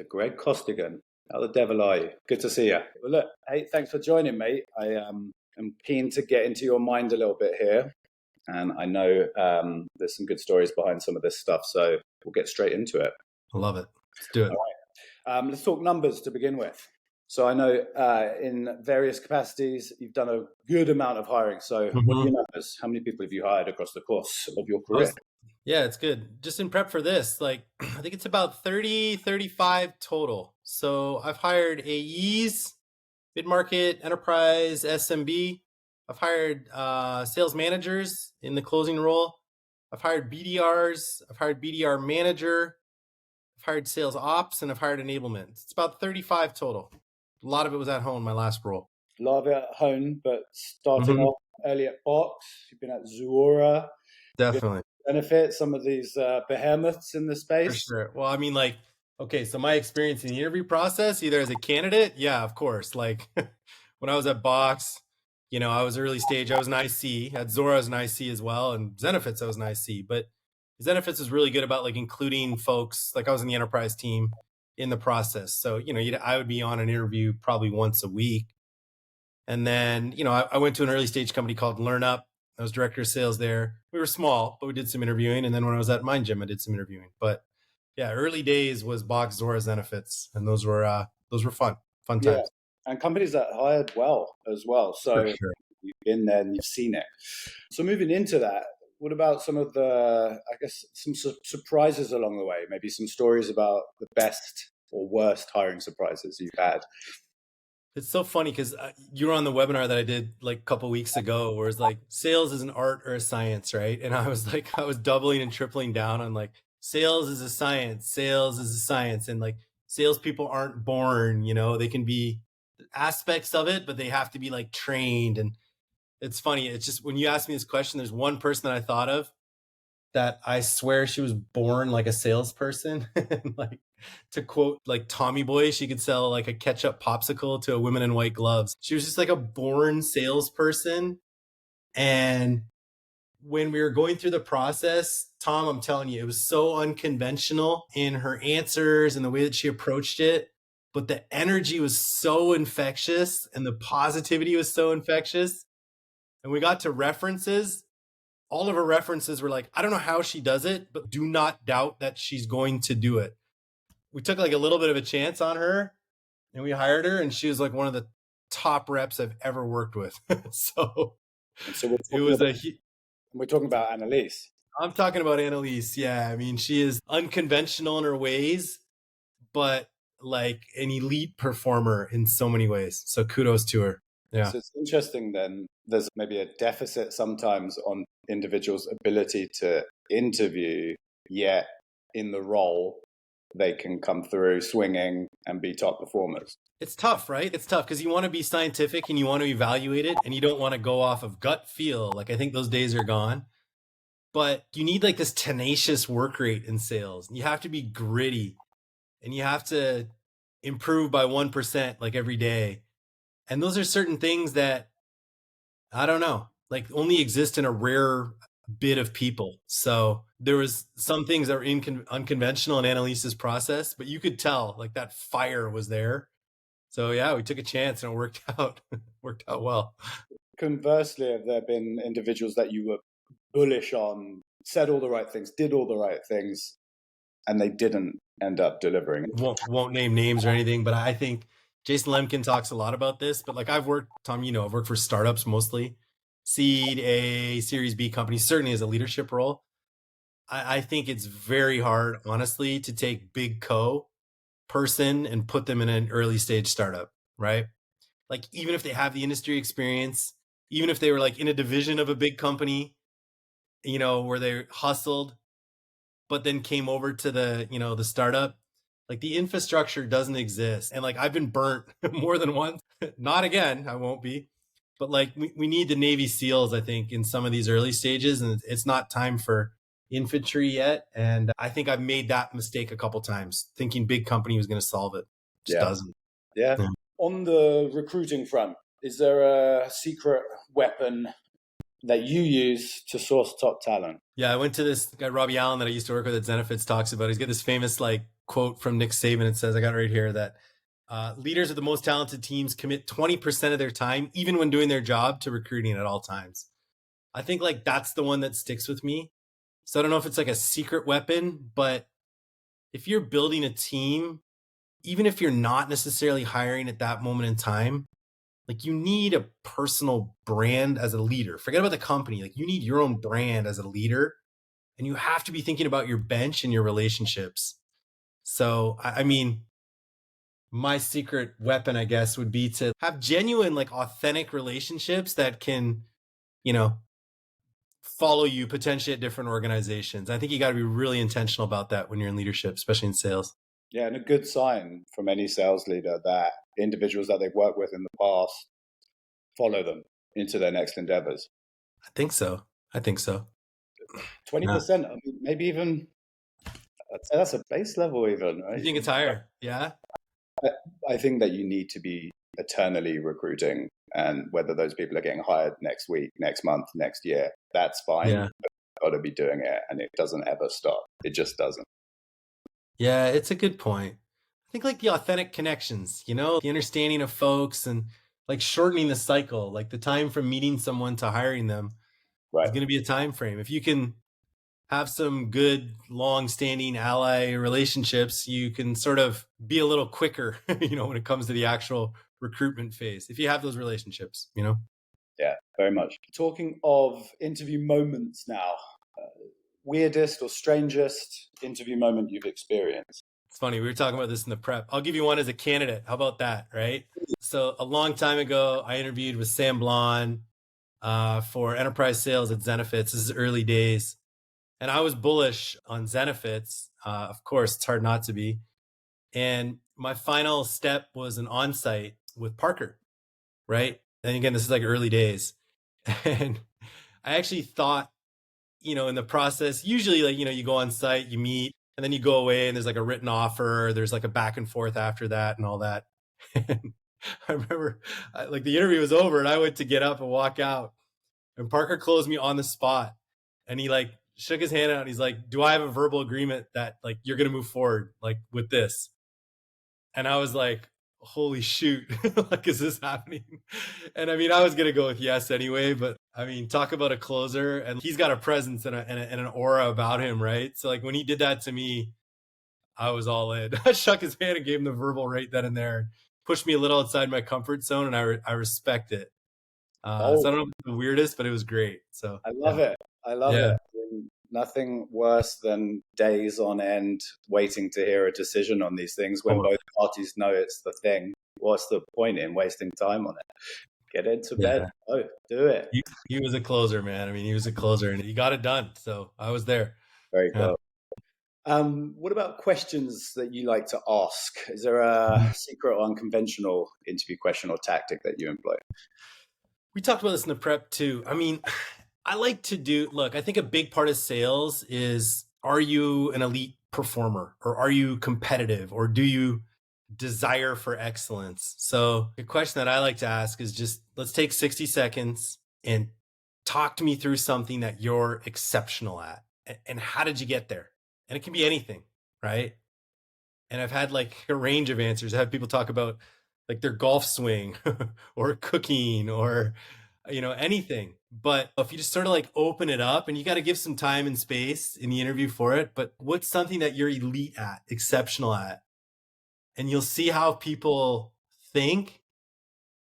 Mr. Greg Costigan. How the devil are you? Good to see you. Well, look, hey, thanks for joining me. I am keen to get into your mind a little bit here. And I know there's some good stories behind some of this stuff, so we'll get straight into it. I love it. Let's do it. All right. Let's talk numbers to begin with. So I know in various capacities, you've done a good amount of hiring. So what are your numbers? How many people have you hired across the course of your career? Yeah, it's good. Just in prep for this, I think it's about 30, 35 total. So I've hired AEs, mid-market, enterprise, SMB. I've hired sales managers in the closing role. I've hired BDRs. I've hired BDR manager. I've hired sales ops, and I've hired enablement. It's about 35 total. A lot of it was at home, my last role. A lot of it at home, but starting off early at Box, you've been at Zuora. Definitely. Zenefits, some of these behemoths in the space. For sure. Well, I mean, okay, so my experience in the interview process, either as a candidate, yeah, of course. When I was at Box, I was early stage, I was an IC. At Zuora, I was an IC as well. And Zenefits, I was an IC. But Zenefits is really good about including folks, I was in the enterprise team in the process. So, I would be on an interview probably once a week. And then, I went to an early stage company called LearnUp. I was director of sales there. We were small, but we did some interviewing. And then when I was at MindGym, I did some interviewing. But yeah, early days was Box, Zuora, Zenefits, and those were fun times. Yeah. And companies that hired well as well. So sure. You've been there and you've seen it. So moving into that, what about some of some surprises along the way? Maybe some stories about the best or worst hiring surprises you've had. It's so funny because you were on the webinar that I did a couple weeks ago, where it's sales is an art or a science, right? And I was doubling and tripling down on sales is a science, sales is a science, and salespeople aren't born, they can be aspects of it, but they have to be trained. And it's funny. It's just when you ask me this question, there's one person that I thought of that I swear she was born like a salesperson. To quote Tommy Boy, she could sell a ketchup popsicle to a woman in white gloves. She was just a born salesperson. And when we were going through the process, Tom, I'm telling you, it was so unconventional in her answers and the way that she approached it. But the energy was so infectious and the positivity was so infectious. And we got to references. All of her references were I don't know how she does it, but do not doubt that she's going to do it. We took a little bit of a chance on her and we hired her, and she was one of the top reps I've ever worked with. So it was we're talking about Annalise. I'm talking about Annalise. Yeah. I mean, she is unconventional in her ways, but an elite performer in so many ways. So kudos to her. Yeah. So it's interesting then, there's maybe a deficit sometimes on individuals' ability to interview, yet in the role, they can come through swinging and be top performers. It's tough, right? It's tough because you want to be scientific and you want to evaluate it and you don't want to go off of gut feel. I think those days are gone. But you need this tenacious work rate in sales. You have to be gritty and you have to improve by 1% every day. And those are certain things that, I don't know, only exist in a rare bit of people. So there was some things that were unconventional in Annalise's process, but you could tell that fire was there. So yeah, we took a chance and it worked out well. Conversely, have there been individuals that you were bullish on, said all the right things, did all the right things, and they didn't end up delivering? Won't name names or anything, but I think Jason Lemkin talks a lot about this. But I've worked, Tom, I've worked for startups mostly, seed A, Series B companies, certainly as a leadership role. I think it's very hard, honestly, to take big person and put them in an early stage startup, right? Even if they have the industry experience, even if they were in a division of a big company, where they hustled, but then came over to the startup, the infrastructure doesn't exist. And I've been burnt more than once, not again, I won't be, but we need the Navy SEALs, I think, in some of these early stages, and it's not time for infantry yet. And I think I've made that mistake a couple times, thinking big company was going to solve it. Just doesn't. Yeah. On the recruiting front, is there a secret weapon that you use to source top talent? Yeah, I went to this guy, Robbie Allen, that I used to work with at Zenefits, talks about. He's got this famous quote from Nick Saban. It says, I got it right here, that leaders of the most talented teams commit 20% of their time, even when doing their job, to recruiting at all times. I think like that's the one that sticks with me. So I don't know if it's like a secret weapon, but if you're building a team, even if you're not necessarily hiring at that moment in time, like you need a personal brand as a leader. Forget about the company. Like you need your own brand as a leader, and you have to be thinking about your bench and your relationships. So, I mean, my secret weapon, I guess, would be to have genuine, like authentic relationships that can, you know, follow you potentially at different organizations. I think you got to be really intentional about that when you're in leadership, especially in sales. Yeah, and a good sign from any sales leader that individuals that they've worked with in the past follow them into their next endeavors. I think so. I think so. 20%, I mean, maybe even, I'd say that's a base level even, right? You think it's higher? Yeah. I think that you need to be eternally recruiting, and whether those people are getting hired next week, next month, next year, that's fine. Yeah. But you've got to be doing it, and it doesn't ever stop. It just doesn't. Yeah, it's a good point. I think like the authentic connections, you know, the understanding of folks and like shortening the cycle, like the time from meeting someone to hiring them is Right. going to be a time frame. If you can have some good long-standing ally relationships, you can sort of be a little quicker, you know, when it comes to the actual recruitment phase. If you have those relationships, you know. Yeah, very much. Talking of interview moments now, weirdest or strangest interview moment you've experienced? It's funny. We were talking about this in the prep. I'll give you one as a candidate. How about that? Right. So a long time ago, I interviewed with Sam Blon for enterprise sales at Zenefits. This is early days. And I was bullish on Zenefits. Of course, it's hard not to be. And my final step was an on-site with Parker, right? And again, this is like early days. And I actually thought, you know, in the process, usually like, you know, you go on site, you meet, and then you go away and there's like a written offer, there's like a back and forth after that and all that. And I remember like the interview was over and I went to get up and walk out, and Parker closed me on the spot, and he like shook his hand out and he's like, do I have a verbal agreement that like you're going to move forward like with this? And I was like, holy shoot, like, is this happening? And I mean, I was going to go with yes anyway, but I mean, talk about a closer, and he's got a presence and an aura about him, right? So like when he did that to me, I was all in. I shook his hand and gave him the verbal right then and there, pushed me a little outside my comfort zone, and I respect it. So I don't know if it's the weirdest, but it was great. So I love it. I love it. Nothing worse than days on end waiting to hear a decision on these things when both parties know it's the thing. What's the point in wasting time on it? Get into bed. Oh, do it. He was a closer, man. I mean, he was a closer, and he got it done. So I was there. Very cool. What about questions that you like to ask? Is there a secret or unconventional interview question or tactic that you employ? We talked about this in the prep too. I mean, I like to look, I think a big part of sales is, are you an elite performer, or are you competitive, or do you desire for excellence? So the question that I like to ask is just, let's take 60 seconds and talk to me through something that you're exceptional at. And how did you get there? And it can be anything, right? And I've had like a range of answers. I have people talk about like their golf swing or cooking or, you know, anything. But if you just sort of like open it up, and you got to give some time and space in the interview for it, but what's something that you're elite at, exceptional at? And you'll see how people think,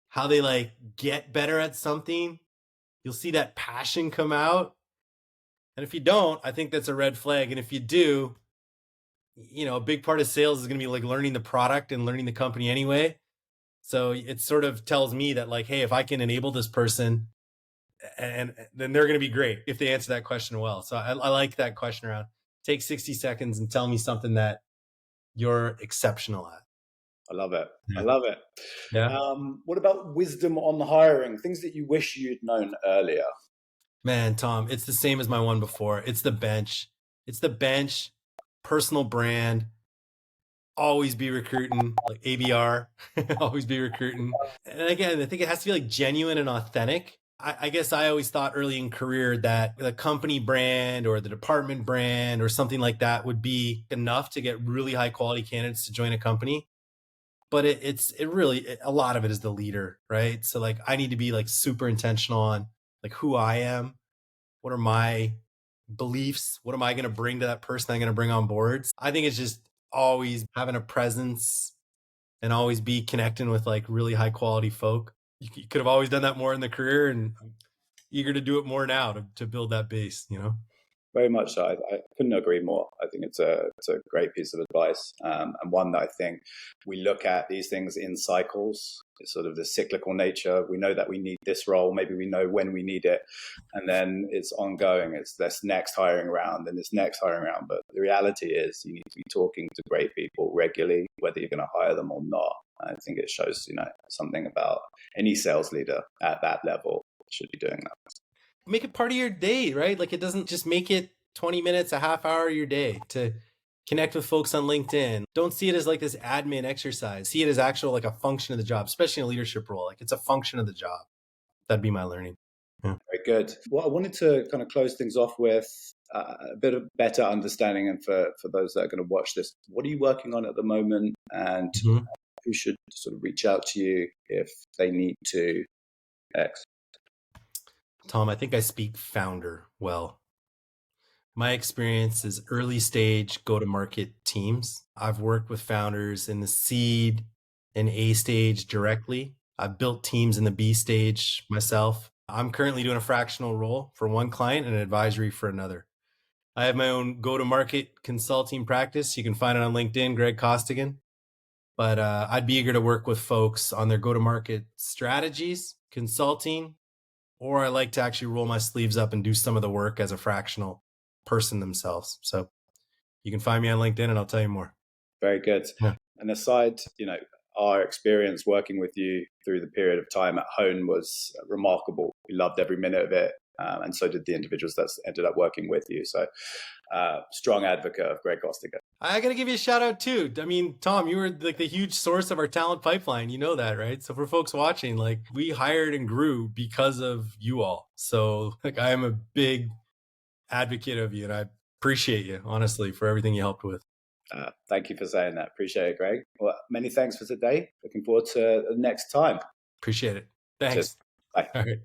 how they like get better at something. You'll see that passion come out. And if you don't, I think that's a red flag. And if you do, you know, a big part of sales is going to be like learning the product and learning the company anyway. So it sort of tells me that like, hey, if I can enable this person, and then they're going to be great if they answer that question well. So I like that question around, take 60 seconds and tell me something that you're exceptional at. I love it. I love it. Yeah. What about wisdom on hiring? Things that you wish you'd known earlier? Man, Tom, it's the same as my one before. It's the bench. It's the bench, personal brand. Always be recruiting, like ABR. Always be recruiting. And again, I think it has to be like genuine and authentic. I guess I always thought early in career that the company brand or the department brand or something like that would be enough to get really high quality candidates to join a company. But a lot of it is the leader, right? So like I need to be like super intentional on like who I am, what are my beliefs, what am I going to bring to that person I'm going to bring on board. I think it's just always having a presence and always be connecting with like really high quality folk. You could have always done that more in the career, and I'm eager to do it more now to build that base, you know? Very much so. I couldn't agree more. I think it's a great piece of advice, and one that I think we look at these things in cycles. It's sort of the cyclical nature. We know that we need this role. Maybe we know when we need it, and then it's ongoing. It's this next hiring round and this next hiring round. But the reality is, you need to be talking to great people regularly, whether you're going to hire them or not. I think it shows, something about any sales leader at that level should be doing that. Make it part of your day, right? Like it doesn't just make it 20 minutes, a half hour of your day to connect with folks on LinkedIn. Don't see it as like this admin exercise. See it as actual like a function of the job, especially in a leadership role. Like it's a function of the job. That'd be my learning. Yeah. Very good. Well, I wanted to kind of close things off with a bit of better understanding, and for those that are going to watch this, what are you working on at the moment, and who should sort of reach out to you if they need to X? Tom, I think I speak founder well. My experience is early stage go-to-market teams. I've worked with founders in the seed and A stage directly. I've built teams in the B stage myself. I'm currently doing a fractional role for one client and an advisory for another. I have my own go-to-market consulting practice. You can find it on LinkedIn, Greg Costigan. But I'd be eager to work with folks on their go-to-market strategies, consulting, or I like to actually roll my sleeves up and do some of the work as a fractional person themselves. So you can find me on LinkedIn and I'll tell you more. Very good. Yeah. And aside, our experience working with you through the period of time at Hone was remarkable. We loved every minute of it. And so did the individuals that ended up working with you. So strong advocate of Greg Costigan. I got to give you a shout out too. I mean, Tom, you were like the huge source of our talent pipeline. You know that, right? So for folks watching, like we hired and grew because of you all. So like I am a big advocate of you and I appreciate you, honestly, for everything you helped with. Thank you for saying that. Appreciate it, Greg. Well, many thanks for today. Looking forward to the next time. Appreciate it. Thanks. Cheers. Bye. All right.